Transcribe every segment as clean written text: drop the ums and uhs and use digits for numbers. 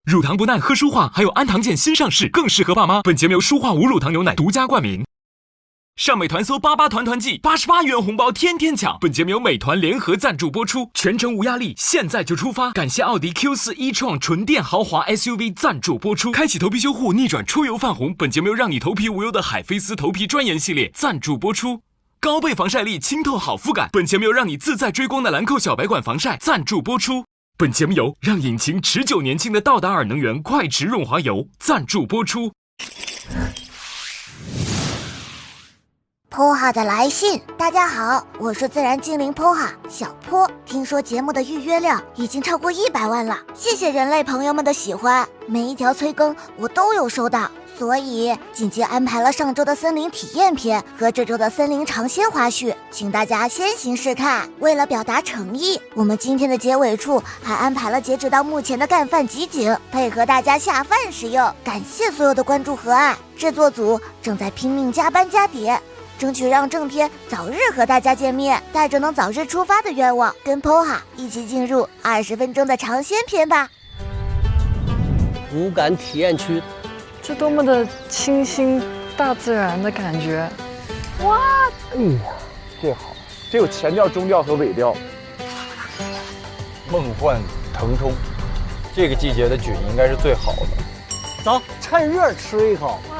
乳糖不耐喝舒化，还有安糖健新上市，更适合爸妈。本节目由舒化无乳糖牛奶独家冠名。上美团搜88团团季，88元红包天天抢。本节目由美团联合赞助播出，全程无压力，现在就出发。感谢奥迪 Q4 e-tron 纯电豪华 SUV 赞助播出。开启头皮修护，逆转出油泛红。本节目由让你头皮无忧的海飞丝头皮专研系列赞助播出。高倍防晒力，清透好肤感。本节目由让你自在追光的兰蔻小白管防晒赞助播出。本节目由让引擎持久年轻的道达尔能源快驰润滑油赞助播出。Poha 的来信，大家好，我是自然精灵 Poha 小坡。听说节目的预约量已经超过100万了，谢谢人类朋友们的喜欢，每一条催更我都有收到，所以紧急安排了上周的森林体验篇和这周的森林尝鲜花絮，请大家先行试看。为了表达诚意，我们今天的结尾处还安排了截止到目前的干饭集锦，配合大家下饭食用。感谢所有的关注和爱，制作组正在拼命加班加点，争取让正片早日和大家见面，带着能早日出发的愿望，跟 Poha 一起进入20分钟的尝鲜篇吧。五感体验区，这多么的清新大自然的感觉！哇，哎呀，这好，这有前调、中调和尾调。梦幻腾冲，这个季节的菌应该是最好的。走，趁热吃一口。哇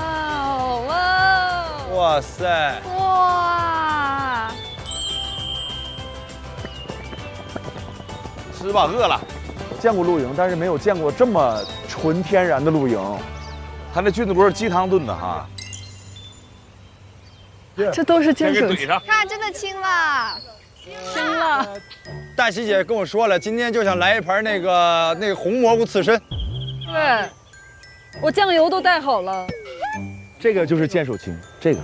哦哇哦！哇塞！哇！吃吧，饿了。见过露营，但是没有见过这么纯天然的露营。他那菌子锅是鸡汤炖的哈。这都是坚守。看，真的清了，清了。大喜姐跟我说了，今天就想来一盘那个红蘑菇刺身。对，我酱油都带好了。这个就是剑手青，这个。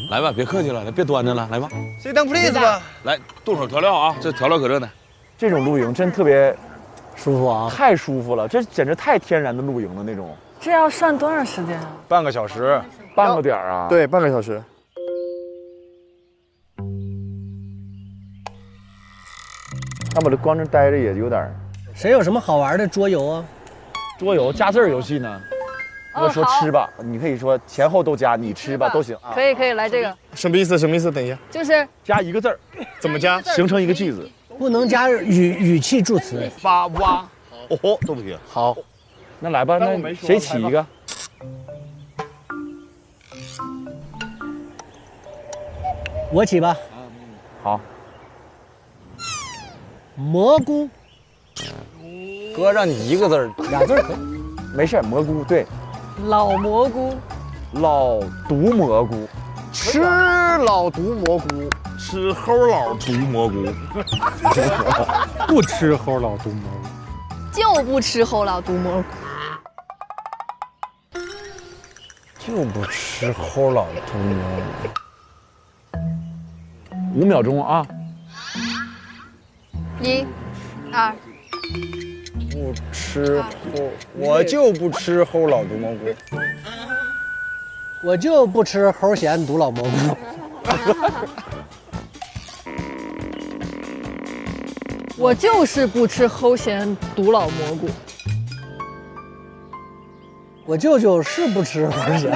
来吧，别客气了，来别端着了，来吧。Sit down please吧。来，动手调料啊，这调料可热呢。这种露营真特别舒服啊，太舒服了，这简直太天然的露营了那种。这要涮多长时间啊？半个小时，半个点儿啊？对，半个小时。那我这光这待着也有点。谁有什么好玩的桌游啊？桌游加字儿游戏呢？我说吃吧，你可以说前后都加，你吃吧都行。可以可以，来这个。什么意思？什么意思？等一下，就是加一个字儿，怎么加？形成一个句子。不能加语气助词。哇哇，哦都不行。好，那来吧，那谁起一个？我起吧。好。蘑菇。哥让你一个字儿，俩字儿可以。没事，蘑菇对。老蘑菇。老毒蘑菇。吃老毒蘑菇。吃齁老毒蘑菇，不吃齁老毒蘑菇，就不吃齁老毒蘑菇，就不吃齁老毒蘑菇。 5秒钟啊！1、2。不吃齁，我就不吃齁老毒蘑菇。我就不吃齁咸毒老蘑菇。我就是不吃齁咸毒老蘑菇。我舅舅是不吃齁咸。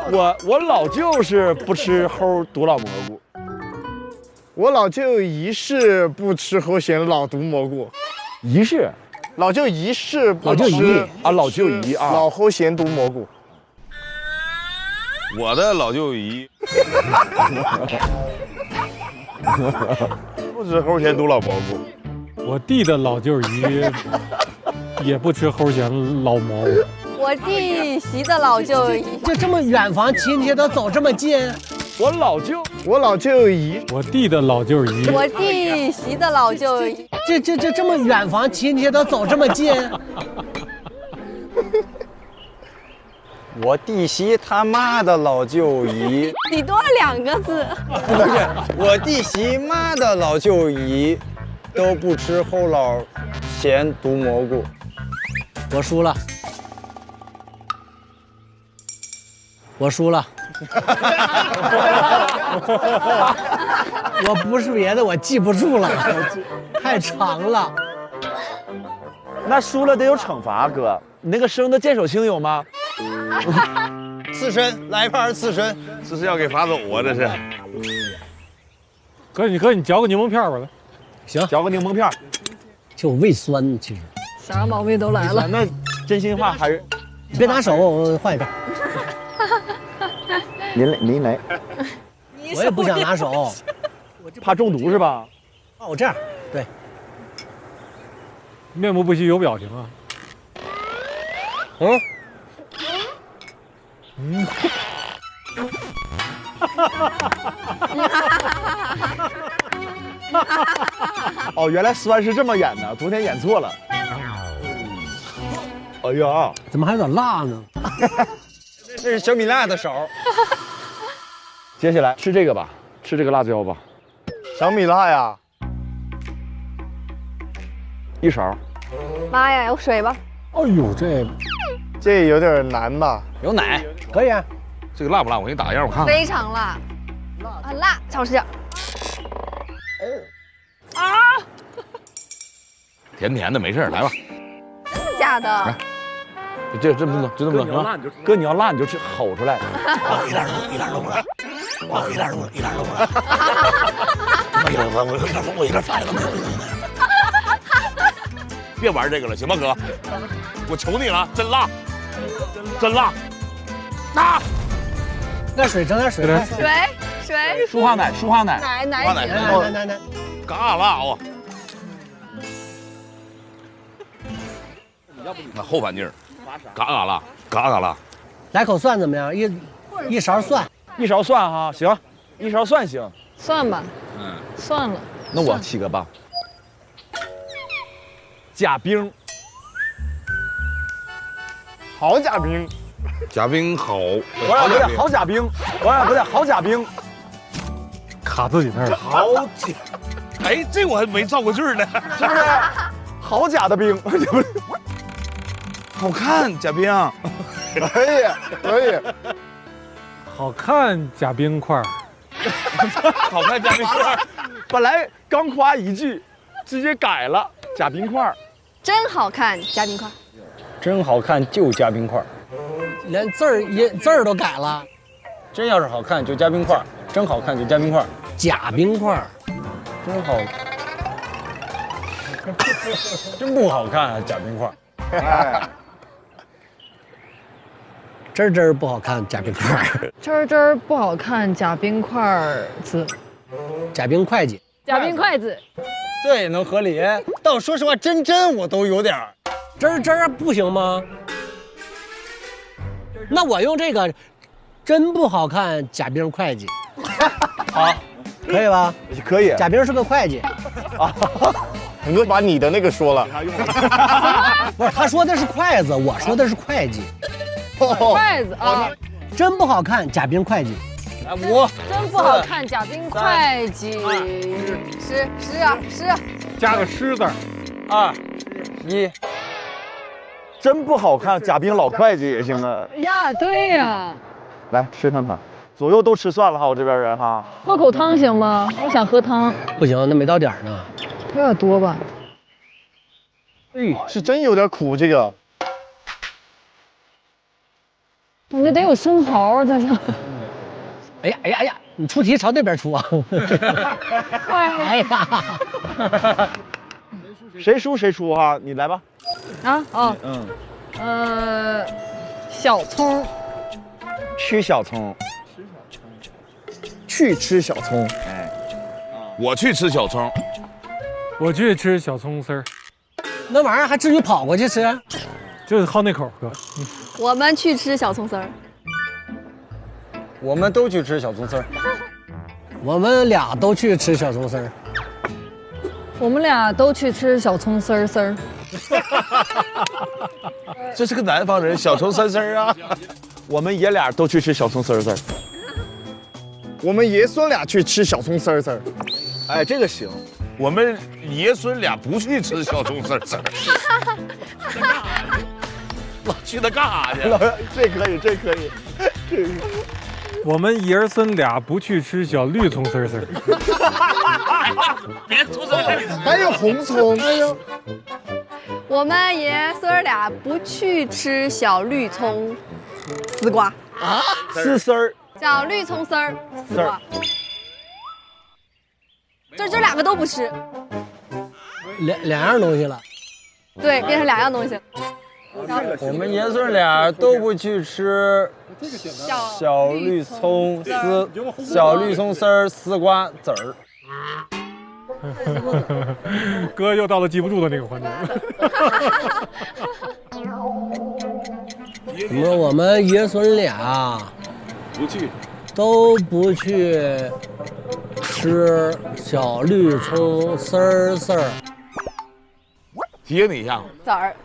对。我老舅是不吃齁毒老蘑菇。我老舅姨是不吃齁咸老毒蘑菇。姨是。老舅姨是不吃老舅姨啊，老舅姨啊，老齁咸毒蘑菇。我的老舅姨不吃齁咸毒老蘑菇。我弟的老舅姨也不吃齁咸老蘑菇。我弟媳的老舅姨，就这么远房亲戚都走这么近。我老舅姨，我弟的老舅姨，我弟媳的老舅姨，这么远房亲戚都走这么近。我弟媳他妈的老舅姨，你多了2个字。不是，我弟媳妈的老舅姨都不吃齁老咸毒蘑菇。我输了。我输了。我不是别的，我记不住了，太长了。那输了得有惩罚，哥。你那个生的见手青有吗？刺身，来一盘刺身。这是要给罚走啊！这是。哥，你嚼个柠檬片吧来。行，嚼个柠檬片。就胃酸，其实。啥毛病都来了。那真心话还是，你别拿手，我换一个。您来。我也不想拿手，怕中毒是吧？哦，我这样，对。面部不许有表情啊。哦，原来酸是这么演的，昨天演错了。哎呀，怎么还有点辣呢？这是小米辣的手。接下来吃这个吧，吃这个辣椒吧，小米辣呀，一勺。妈呀，有水吧？哎呦，这有点难吧？有奶，可以啊。这个辣不辣？我给你打个样，我看看。非常辣，很辣，尝试一下。甜甜的，没事，来吧。真的假的？来，这么多，就这么多，是吧？哥，你要辣你就吃，吼出来。一点都不辣。我一点都不辣。我一点反应都没有。别玩这个了，行吗，哥？我求你了，真辣，真辣。辣。那水，整点水。水。舒化奶。奶。嘎辣哦。那后半截，嘎辣，嘎辣。来口蒜怎么样？一勺蒜。一勺蒜哈，行，一勺蒜行。算吧，算了。那我起个吧。贾冰，好贾冰，贾冰好，不对，好贾冰，不对，好贾冰，卡自己那儿了。好贾，哎，这我还没照过句呢，是不是？好假的冰，好看贾冰，可以。好看假冰块，好看贾冰块，本来刚夸一句，直接改了假冰块。真好看，加冰块。真好看就加冰块，连字儿都改了。真要是好看就加冰块，真好看就加冰块，假冰块，真好，真不好看啊，假冰块。哎，真不好看，假冰块。真不好看，假冰块子。假冰会计。假冰筷子。这也能合理，但我说实话，真我都有点儿。真不行吗？那我用这个，真不好看，假冰会计。好，可以吧？可以。贾冰是个会计。啊，你都把你的那个说了。不是，他说的是筷子，我说的是会计。筷子啊，真不好看，贾冰会计。5，真不好看，贾冰会计。是。加个狮字。 2、1，真不好看，贾冰老会计也行啊。呀，对呀。来吃看看，左右都吃蒜了哈，我这边人哈。喝口汤行吗？我想喝汤。不行，那没到点儿呢。有点多吧？哎，是真有点苦这个。感觉得有生蚝在上。哎呀，你出题朝那边出啊！哎呀，谁输谁出哈，你来吧。啊哦，小葱，吃小葱，去吃小葱。哎，我去吃小葱，我去吃小葱丝儿。那玩意儿还至于跑过去吃？就是好那口，哥。我们去吃小葱丝儿。我们都去吃小葱丝儿。我们俩都去吃小葱丝儿。我们俩都去吃小葱丝儿。这是个南方人，小葱丝儿啊。我们爷俩都去吃小葱丝儿。我们爷孙俩去吃小葱丝儿。哎，这个行。我们爷孙俩不去吃小葱丝儿。老去那干啥去？这可以。我们爷儿孙俩不去吃小绿葱丝丝。别出声了，还有红葱。哎呦，我们爷孙俩不去吃小绿葱丝瓜啊，丝丝儿，小绿葱丝儿丝瓜，这两个都不吃，两样东西了。对，变成2样东西。我们爷孙俩都不去吃小绿葱丝儿丝瓜子儿。哥又到了记不住的那个环节。我们爷孙俩都不去吃小绿葱丝儿。提醒你一下，籽儿。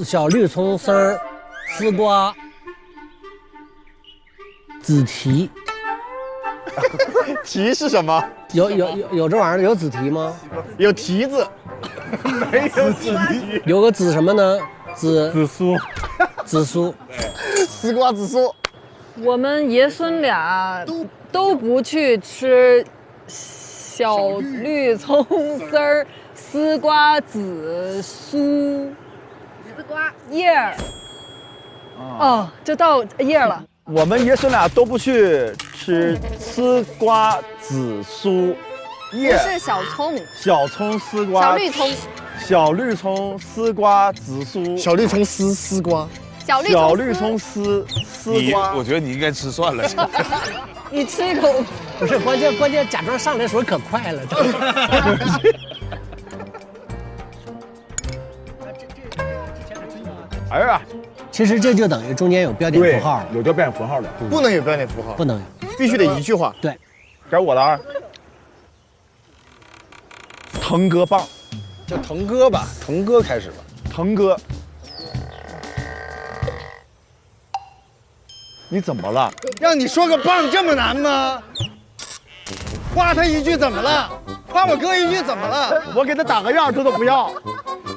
小绿葱丝儿丝瓜子提。提是什么？有这玩意儿？有子提吗？有提子，没有子提。有个子什么呢？紫苏。丝瓜紫苏。我们爷孙俩都不去吃小绿葱丝儿丝瓜紫苏丝瓜叶儿。哦，就到叶儿了。我们爷孙俩都不去吃丝瓜紫苏叶，不是小葱，小葱丝瓜，小绿葱丝瓜紫苏，小绿葱丝瓜，小绿葱丝瓜。我觉得你应该吃蒜了。你吃一口，不是关键，假装上来的时候可快了。哎呀！其实这就等于中间有标点符号了，有标点符号的，不能有标点符号，不能有，必须得一句话。对，该我了啊。腾哥棒，叫腾哥吧，腾哥开始吧，腾哥，你怎么了？让你说个棒这么难吗？夸他一句怎么了？夸我哥一句怎么了？我给他打个样，他都不要，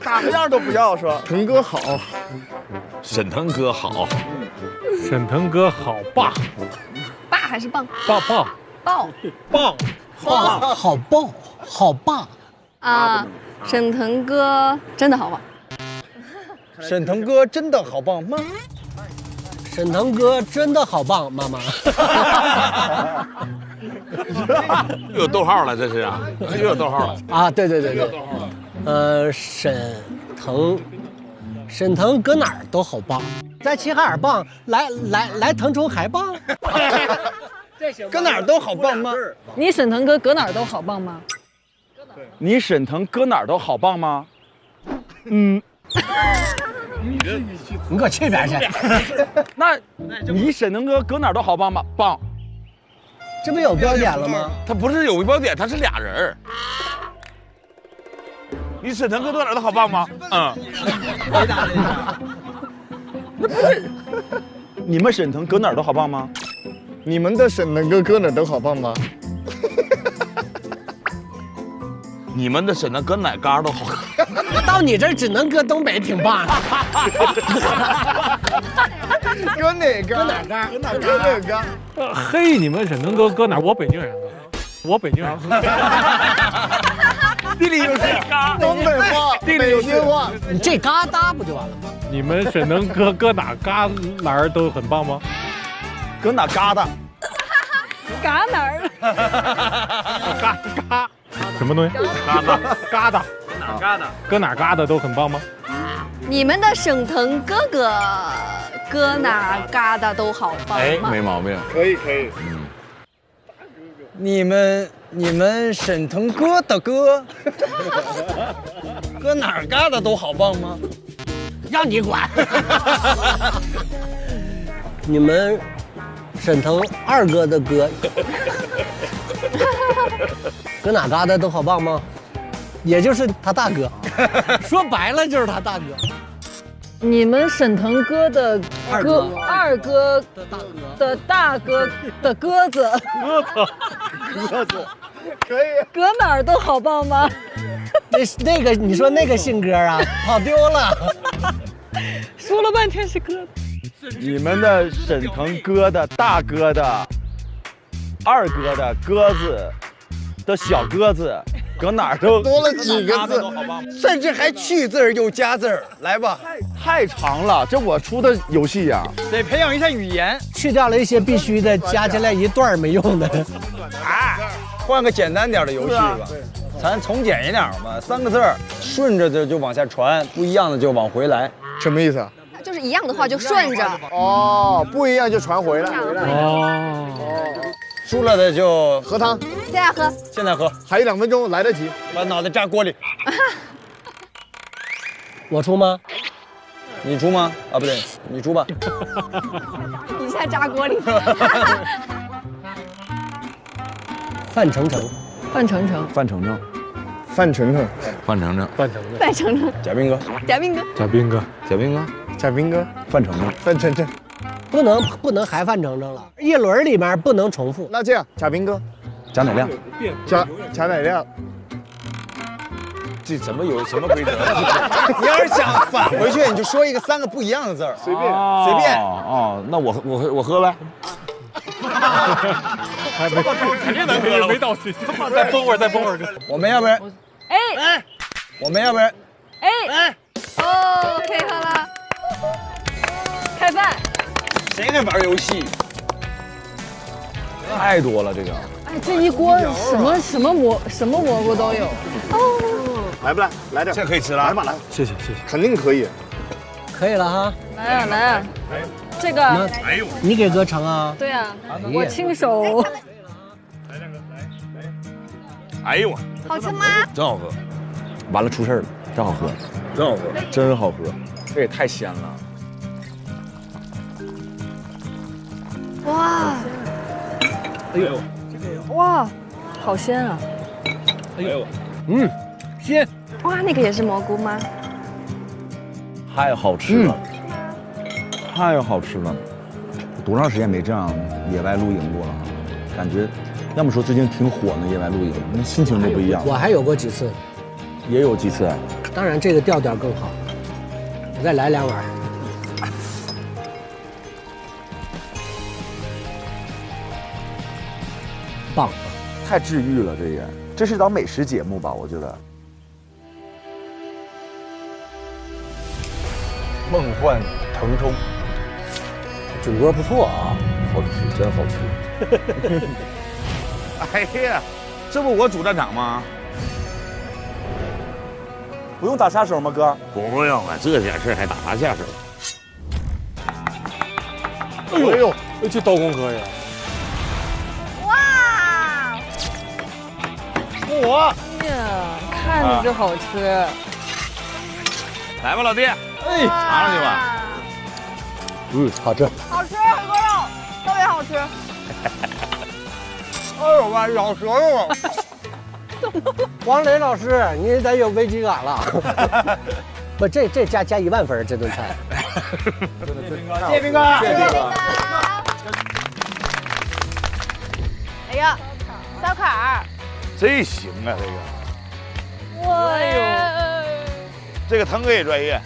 打个样都不要，说腾哥好。沈腾哥好，沈腾哥好棒，爸还是棒？棒好棒啊！沈腾哥真的好棒。沈腾哥真的好棒吗？沈腾哥真的好棒，妈妈。又有逗号了，这是啊，又有逗号了啊！对，沈腾搁哪儿都好棒，在齐齐哈尔棒，来腾冲还棒，搁哪儿都好棒吗？你沈腾哥搁哪儿都好棒吗？你沈腾搁哪儿都好棒吗？嗯。你给我去边去！那你沈腾哥搁哪儿都好棒吗？棒。这不有标点了吗？他不是有个标点，他是俩人。你沈腾哥搁哪儿都好棒吗？嗯。回答了一下。那不是。你们沈腾搁哪儿都好棒吗？你们的沈腾哥搁哪儿都好棒吗？你们的沈腾搁哪嘎都好。到你这儿只能搁东北挺棒。搁哪嘎？搁哪嘎？嘿，你们沈腾哥搁哪儿？我北京人，地理优势，东北话，北京话，你这嘎达不就完了吗？你们沈腾哥搁哪旮旯都很棒吗？搁哪嘎达？嘎哪儿？嘎什么东西？嘎达。搁哪嘎达都很棒吗？你们的沈腾哥哥搁哪嘎达都好棒吗？哎，没毛病。可以。你们沈腾哥的哥搁哪儿嘎达都好棒吗？让你管。你们沈腾二哥的哥搁哪嘎达都好棒吗？也就是他大哥，说白了就是他大哥。你们沈腾哥的二哥的大哥的鸽子，可以。搁哪儿都好棒吗？那个你说那个信鸽啊，跑丢了。说了半天是鸽子。你们的沈腾哥的大哥的二哥的鸽子的小鸽子，搁哪儿都多了几个字，甚至还去字儿又加字儿。来吧，太长了，这我出的游戏呀，得培养一下语言，去掉了一些必须的，加起来一段没用的。换个简单点的游戏吧，咱从简一点嘛，3个字儿，顺着就往下传，不一样的就往回来。什么意思啊？就是一样的话就顺着。哦，不一样就传回来。哦，输了的就喝汤，现在喝。现在喝，还有2分钟，来得及。把脑袋扎锅里。我出吗？你出吗？啊，不对，你出吧。你现在扎锅里。范丞丞，范丞丞，范丞丞，范丞丞，范丞丞，范丞丞，范丞丞，贾冰哥，贾冰哥，贾冰哥，贾冰哥，贾冰哥，范丞丞，范丞丞。不能还范丞丞了，一轮里面不能重复。那这样，贾冰哥，贾乃亮，贾乃亮。这怎么有什么规则？你要是想返回去，你就说一个3个不一样的字儿，随便随便。哦，那我喝呗。还没，肯定能喝了，没到齐，再蹦会儿，再蹦会儿。我们要不然，哎，我们要不然，哎，哦，可以喝了。开饭。谁还玩游戏？太多了这个。哎，这一锅什么蘑菇都有。哦，来不来？来点，这可以吃了。来吧，来，谢谢，肯定可以。可以了哈。来啊来啊，这个。哎呦，你给哥盛啊？对啊，我亲手。哎呦我，好吃吗？真好喝。完了出事了，真好喝，真好喝，真好喝，这也太鲜了。哇，哎呦，哇，好鲜啊！哎呦，鲜。哇，那个也是蘑菇吗？太好吃了，太好吃了！多长时间没这样野外露营过了？感觉，要么说最近挺火的野外露营，那心情都不一样。我还有过几次，也有几次，当然这个调调更好。我再来2碗。棒，太治愈了，这是档美食节目吧？我觉得。梦幻腾冲，准哥不错啊，好吃，真好吃。哎呀，这不我主战场吗？不用打下手吗，哥？不用啊，这点事还打啥下手？哎呦，这刀工可以。哎呀，看着就好吃。来吧，老弟，哎，尝上去吧。好吃。好吃，很多肉，特别好吃。哎呦妈，咬舌头了。王磊老师，你得有危机感了。不，这加1万分这顿菜。谢斌哥，谢斌哥。哎呀，烧烤。这行啊，这个。哎呦，这个腾哥也专业。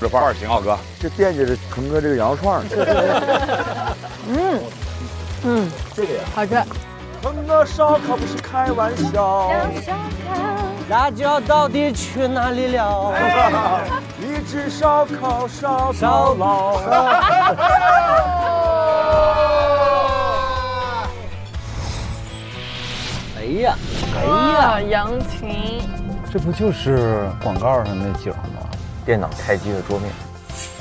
这范儿行啊，哥。这惦记着腾哥这个羊肉串呢。这个呀，好吃。腾哥烧烤不是开玩笑。辣椒到底去哪里了？一只烧烤烧到老。哎呀，杨琴，这不就是广告上那景吗？电脑开机的桌面。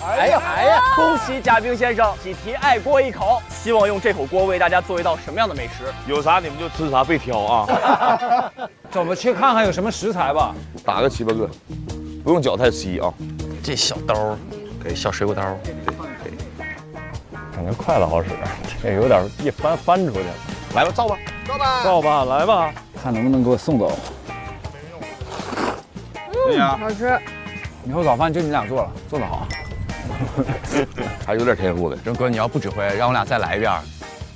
哎呀！恭喜贾冰先生喜提爱锅一口，希望用这口锅为大家做一道什么样的美食？有啥你们就吃啥，别挑啊。走吧，去看看有什么食材吧。打个7、8个，不用绞太细啊。这小刀，给小水果刀。对，感觉筷子好使，这有点一翻出去。来吧，造吧，造吧，来吧，看能不能给我送走。对呀，好吃。以后早饭就你俩做了，做得好。还有点天赋的。郑哥，你要不指挥，让我俩再来一遍，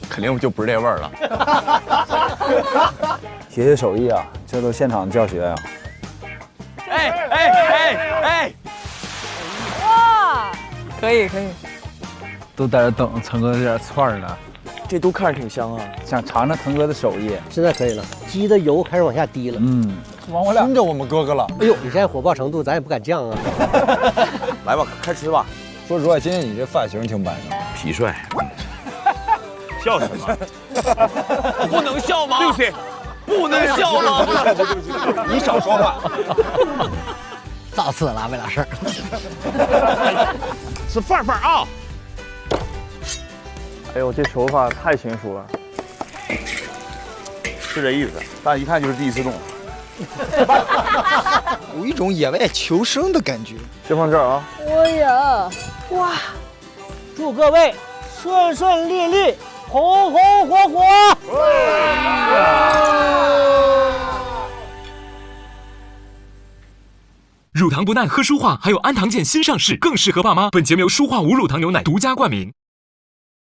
肯定就不是这味儿了。学手艺啊，这都现场教学呀。哎！哇，可以可以。都在这等腾哥这点串儿呢，这都看着挺香啊，想尝尝腾哥的手艺。现在可以了，鸡的油开始往下滴了。往我俩熏着我们哥哥了。哎呦，你现在火爆程度，咱也不敢降啊。来吧，开吃吧。说实话，今天你这发型挺板正，痞帅。笑什么？不能笑吗？对不起，不能笑吗？你少说话。造次了，魏老师。是范范啊！哎呦，这手法太娴熟了，是这意思，但一看就是第一次动。有一种野外求生的感觉。先放这儿啊。哎呀，哇！祝各位顺顺利利，红红火火。乳糖不耐喝舒化，还有安糖健新上市，更适合爸妈。本节目由舒化无乳糖牛奶独家冠名。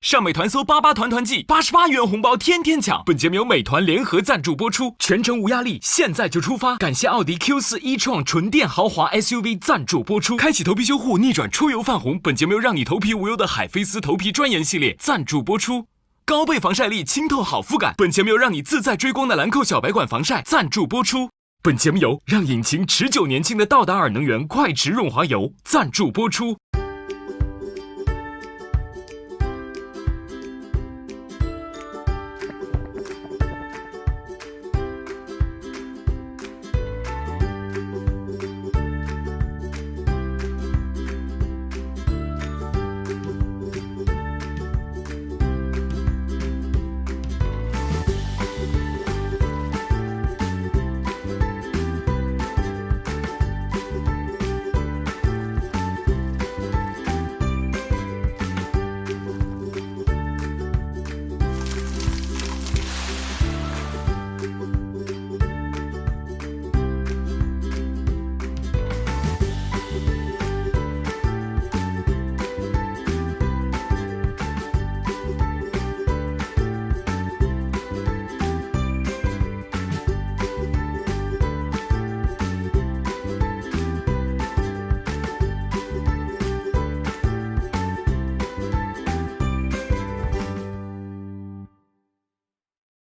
上美团搜88团团季，88元红包天天抢。本节目由美团联合赞助播出，全程无压力，现在就出发。感谢奥迪 Q4 e-tron 纯电豪华 SUV 赞助播出。开启头皮修护，逆转出油泛红。本节目由让你头皮无忧的海飞丝头皮专研系列赞助播出。高倍防晒力，清透好肤感。本节目由让你自在追光的兰蔻小白管防晒赞助播出。本节目由让引擎持久年轻的道达尔能源快驰润滑油赞助播出。